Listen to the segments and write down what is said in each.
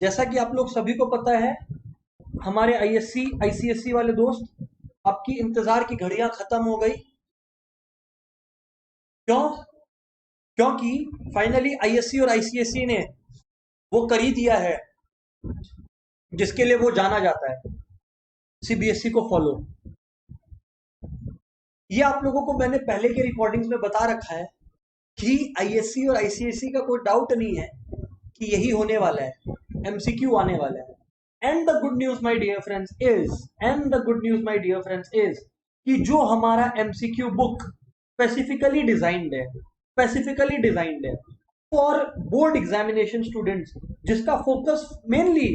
जैसा कि आप लोग सभी को पता है, हमारे आईएससी आईसीएससी वाले दोस्त, आपकी इंतजार की घड़ियां खत्म हो गई। क्यों? क्योंकि फाइनली आईएससी और आईसीएससी ने वो कर ही दिया है जिसके लिए वो जाना जाता है, सीबीएसई को फॉलो। ये आप लोगों को मैंने पहले के रिकॉर्डिंग्स में बता रखा है कि आईएससी और आईसीएसई का कोई डाउट नहीं है कि यही होने वाला है, एमसीक्यू आने वाला है। And the good news my dear friends is and the good news my dear friends is कि जो हमारा एमसीक्यू बुक स्पेसिफिकली डिजाइंड है फॉर बोर्ड एग्जामिनेशन स्टूडेंट्स, जिसका फोकस मेनली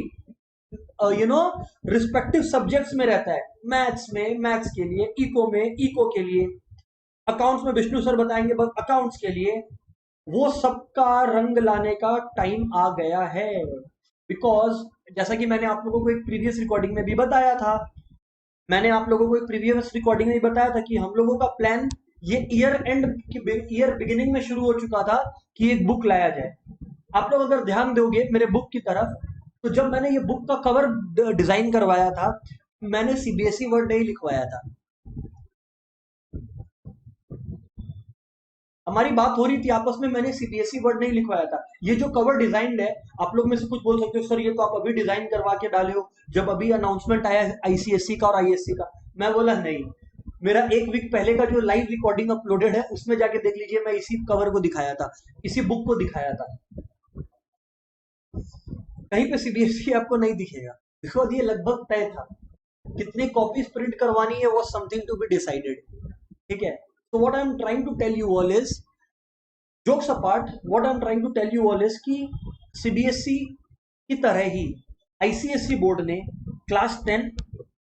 रिस्पेक्टिव सब्जेक्ट्स में रहता है। मैथ्स में मैथ्स के लिए, इको में इको के लिए, अकाउंट्स में विष्णु सर बताएंगे बस अकाउंट्स के लिए, वो सबका रंग लाने का टाइम आ गया है। बिकॉज जैसा कि मैंने आप लोगों को एक प्रीवियस रिकॉर्डिंग में भी बताया था, कि हम लोगों का प्लान ये ईयर बिगिनिंग में शुरू हो चुका था कि एक बुक लाया जाए। आप लोग अगर ध्यान दोगे मेरे बुक की तरफ, तो जब मैंने ये बुक का कवर डिजाइन करवाया था, मैंने सीबीएसई वर्ड नहीं लिखवाया था। हमारी बात हो रही थी आपस में, मैंने सीबीएसई वर्ड नहीं लिखवाया था। ये जो कवर डिजाइन है, आप लोग में से कुछ बोल सकते हो सर ये तो आप अभी डिजाइन करवा के डाले हो, जब अभी अनाउंसमेंट आया आईसीएसई का और आईएससी का। मैं बोला नहीं, मेरा एक वीक पहले का जो लाइव रिकॉर्डिंग अपलोडेड है उसमें जाके देख लीजिए, मैं इसी कवर को दिखाया था, इसी बुक को दिखाया था। कहीं पे सीबीएसई आपको नहीं दिखेगा, बिकॉज ये लगभग तय था। कितनी कॉपीज प्रिंट करवानी है वो समथिंग टू बी डिसाइडेड। ठीक है, तो what I am trying to tell you all is, jokes apart, what I am trying to tell you all is कि सीबीएसई की तरह ही आईसीएसई बोर्ड ने क्लास 10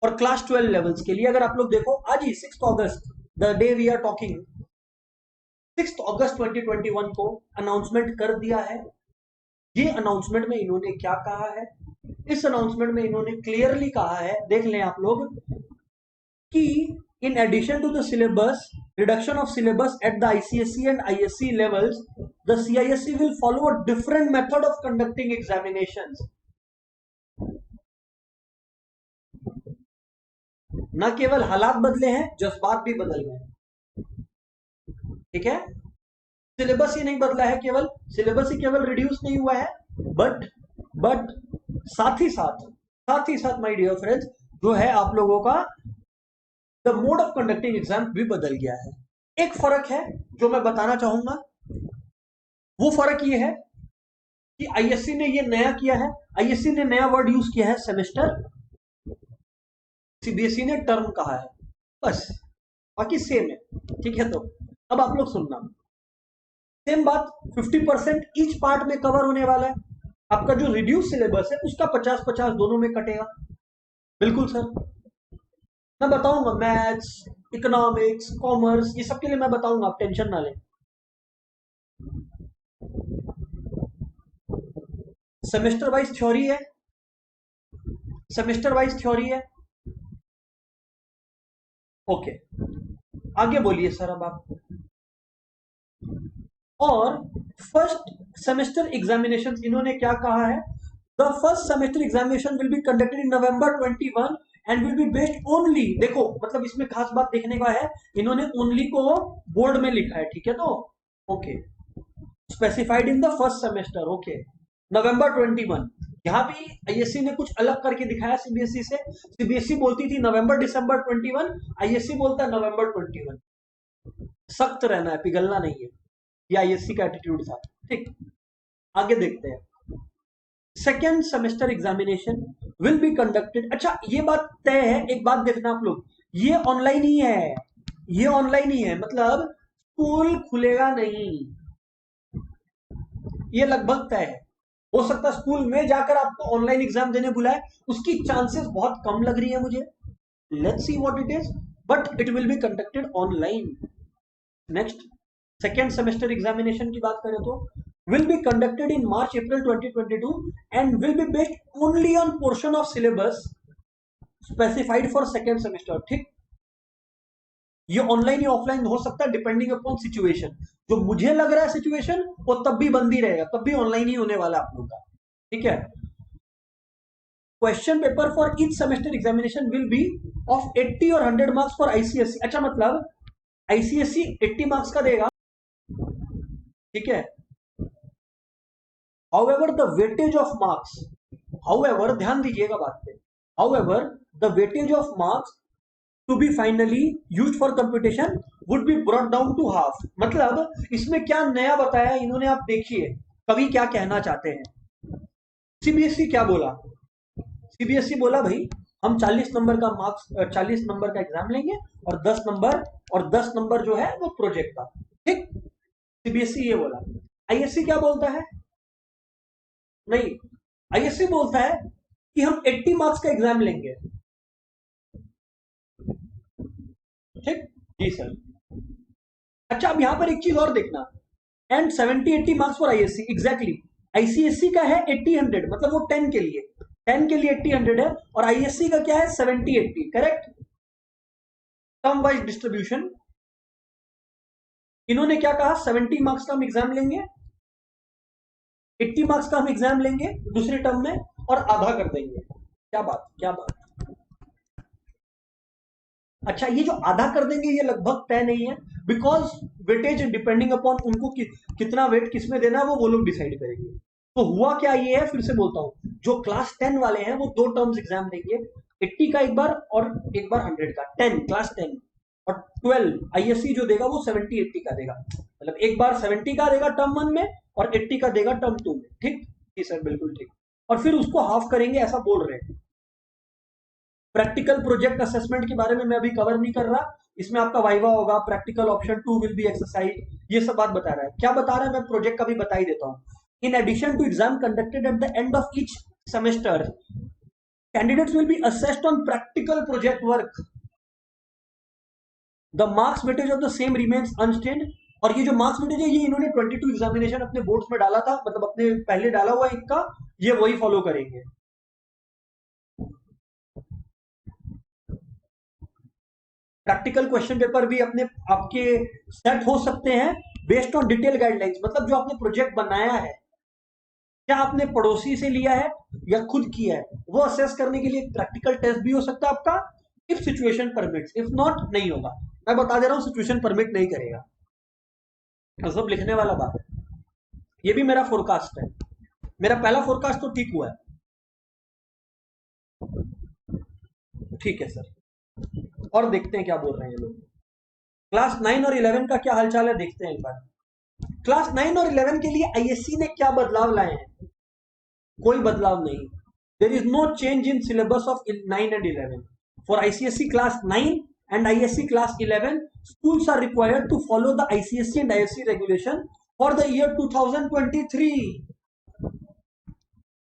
और क्लास 12 लेवल्स के लिए, अगर आप लोग देखो आज ही 6 अगस्त, the day we are talking, 6 अगस्त 2021 को अनाउंसमेंट कर दिया है। ये अनाउंसमेंट में इन्होंने क्या कहा है? इस अनाउंसमेंट में इन्होंने क्लियरली कहा है, देख लें आप लोग, कि in addition to the syllabus, reduction of syllabus at the ICSE and ISC levels, the CISE will follow a different method of conducting examinations. न केवल हालात बदले हैं, जज्बात भी बदल गए हैं। ठीक है, सिलेबस ही नहीं बदला है, केवल सिलेबस ही केवल रिड्यूस नहीं हुआ है, बट साथ ही साथ माय डियर फ्रेंड्स, जो है आप लोगों का the mode of conducting exam भी बदल गया है। एक फर्क है जो मैं बताना चाहूंगा, वो फर्क ये है कि आईएससी ने ये नया किया है, आईएससी ने नया वर्ड यूज किया है सेमेस्टर, सीबीएसई ने टर्म कहा है, बस, बाकी सेम है। ठीक है, तो अब आप लोग सुनना, सेम बात, 50% ईच पार्ट में कवर होने वाला है। आपका जो रिड्यूस सिलेबस है उसका 50-50 दोनों में कटेगा। बिल्कुल सर, मैं बताऊंगा, मैथ्स, इकोनॉमिक्स, कॉमर्स, ये सब के लिए मैं बताऊंगा, आप टेंशन ना लें। सेमेस्टर वाइज थ्योरी है, सेमेस्टर वाइज थ्योरी है। ओके, आगे बोलिए सर अब आप। और फर्स्ट सेमेस्टर एग्जामिनेशन इन्होंने क्या कहा है? The first semester examination will be conducted in November 21 and will be based only, देखो मतलब इसमें खास बात देखने का है, इन्होंने ओनली को बोर्ड में लिखा है। ठीक है, तो okay, specified in the first semester, okay, November 21। यहाँ भी आईएससी ने कुछ अलग करके दिखाया सीबीएसई से। सीबीएसई बोलती थी November-December 21, आईएससी बोलता है November 21। सख्त रहना है, पिघलना नहीं है, ये आईएससी का एटीट्यूड था। ठीक, आगे देखते हैं। Second semester examination will be conducted, अच्छा ये बात तय है, एक बात देखना आप लोग, ये ऑनलाइन ही है, ये ऑनलाइन ही है, मतलब स्कूल खुलेगा नहीं, ये लगभग तय है। हो सकता है स्कूल में जाकर आपको ऑनलाइन एग्जाम देने बुलाए, उसकी चांसेस बहुत कम लग रही है मुझे, let's see what it is, but it will be conducted online. Next, second semester examination की बात करें तो will be conducted in March-April 2022 and will be based only on portion of syllabus specified for second semester। ठीक, ये online या offline हो सकता है डिपेंडिंग अपॉन सिचुएशन। जो मुझे लग रहा है सिचुएशन वो तब भी बंद ही रहेगा, तब भी ऑनलाइन ही होने वाला है आप लोग का। ठीक है, question paper for each semester examination will be of 80 और 100 मार्क्स फॉर आईसीएसई। अच्छा, मतलब आईसीएसई 80 मार्क्स का देगा, ठीक है। However the weightage of marks, however ध्यान दीजिएगा बात पे, however the weightage of marks to be finally used for computation would be brought down to half. मतलब इसमें क्या नया बताया इन्होंने, आप देखिए कवि क्या कहना चाहते हैं। सीबीएसई क्या बोला, सीबीएसई बोला भाई हम 40 नंबर का मार्क्स, 40 नंबर का एग्जाम लेंगे और 10 नंबर जो है वो प्रोजेक्ट का, ठीक। सीबीएसई ये बोला। आईएससी क्या बोलता है, नहीं, आईएससी बोलता है कि हम 80 मार्क्स का एग्जाम लेंगे, ठीक जी सर। अच्छा, अब यहां पर एक चीज और देखना, and 70-80 marks for ISC, exactly. ICSC का है 80-100, मतलब वो 10 के लिए 80-100 है, और आईएससी का क्या है 70-80, करेक्ट। टर्म वाइज डिस्ट्रीब्यूशन, इन्होंने क्या कहा, 70 मार्क्स का हम एग्जाम लेंगे, 80 मार्क्स का हम एग्जाम लेंगे दूसरे टर्म में, और आधा कर देंगे। क्या बात, क्या बात। अच्छा, ये जो आधा कर देंगे ये लगभग तय नहीं है, बिकॉज वेटेज डिपेंडिंग अपॉन उनको कितना वेट किसमें देना है वो लोग डिसाइड करेंगे। तो हुआ क्या ये है, फिर से बोलता हूं, जो क्लास 10 वाले हैं वो 2 टर्म्स एग्जाम देंगे, 80 का एक बार और एक बार 100 का, 10 क्लास 10, और 12 आईएससी जो देगा वो 70-80 का देगा, मतलब एक बार 70 का देगा टर्म 1 में और 80 का देगा टर्म 2 में, ठीक जी सर, बिल्कुल ठीक। और फिर उसको हाफ करेंगे ऐसा बोल रहे हैं। प्रैक्टिकल प्रोजेक्ट असेसमेंट के बारे में मैं अभी कवर नहीं कर रहा, इसमें आपका वाइवा होगा, practical option 2 will be exercise, ये सब बात बता रहा है। क्या बता रहा है, मैं प्रोजेक्ट का भी बता ही देता हूं। In addition to exam conducted at the end of each semester, candidates will be assessed on practical project work, the marks weightage of the same remains unchanged. और ये जो मार्क्स वेटेज है ये इन्होंने 22 एग्जामिनेशन अपने बोर्ड्स में डाला था, मतलब अपने पहले डाला हुआ इनका, ये वही फॉलो करेंगे। प्रैक्टिकल क्वेश्चन पेपर भी अपने आपके सेट हो सकते हैं बेस्ड ऑन डिटेल गाइडलाइंस, मतलब जो आपने प्रोजेक्ट बनाया है क्या आपने पड़ोसी से लिया है या खुद किया है, वो असेस करने के लिए प्रैक्टिकल टेस्ट भी हो सकता है आपका, if situation permits, if not नहीं होगा। मैं बता दे रहा हूं सिचुएशन परमिट नहीं करेगा, तो सब लिखने वाला बात है। ये भी मेरा फोरकास्ट है, मेरा पहला फोरकास्ट तो ठीक हुआ है, ठीक है सर। और देखते हैं क्या बोल रहे हैं लोग। क्लास 9 और 11 का क्या हालचाल है देखते हैं एक बार। क्लास 9 और 11 के लिए आईएससी ने क्या बदलाव लाए हैं, कोई बदलाव नहीं। There is no change in syllabus of 9 and 11 for ICSE class 9 and ISC class 11. Schools are required to follow the ICSE and ISC regulation for the year 2023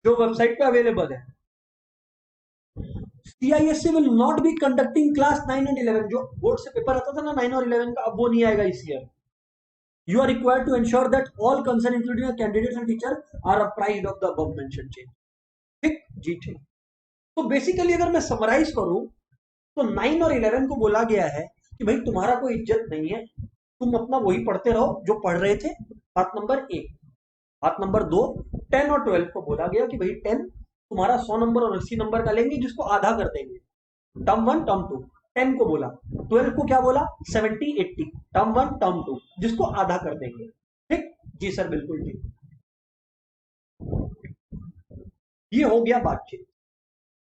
जो वेबसाइट पे अवेलेबल है। CISE will not be conducting class 9 and 11, जो board से paper आता था ना 9 और 11 का, अब वो नहीं आएगा इस year. You are required to ensure that all concerned including the candidates and teacher are apprised of the above mentioned change. ठीक जी, ठीक। तो बेसिकली अगर मैं समराइज करूं तो 9 और 11 को बोला गया है कि भाई तुम्हारा कोई इज्जत नहीं है, तुम अपना वही पढ़ते रहो जो पढ़ रहे थे, बात नंबर 1। बात नंबर 2, 10 और 12 को बोला गया कि भाई 10 तुम्हारा 100 नंबर और 80 नंबर का लेंगे जिसको आधा कर देंगे, टर्म 1 टर्म 2। 10 को बोला, 12 को क्या बोला 70-80, टर्म 1 टर्म 2 जिसको आधा कर देंगे, ठीक जी सर, बिल्कुल ठीक। ये हो गया बातचीत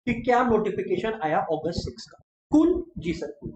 कि क्या नोटिफिकेशन आया अगस्त 6 का। कूल जी सर, कूल।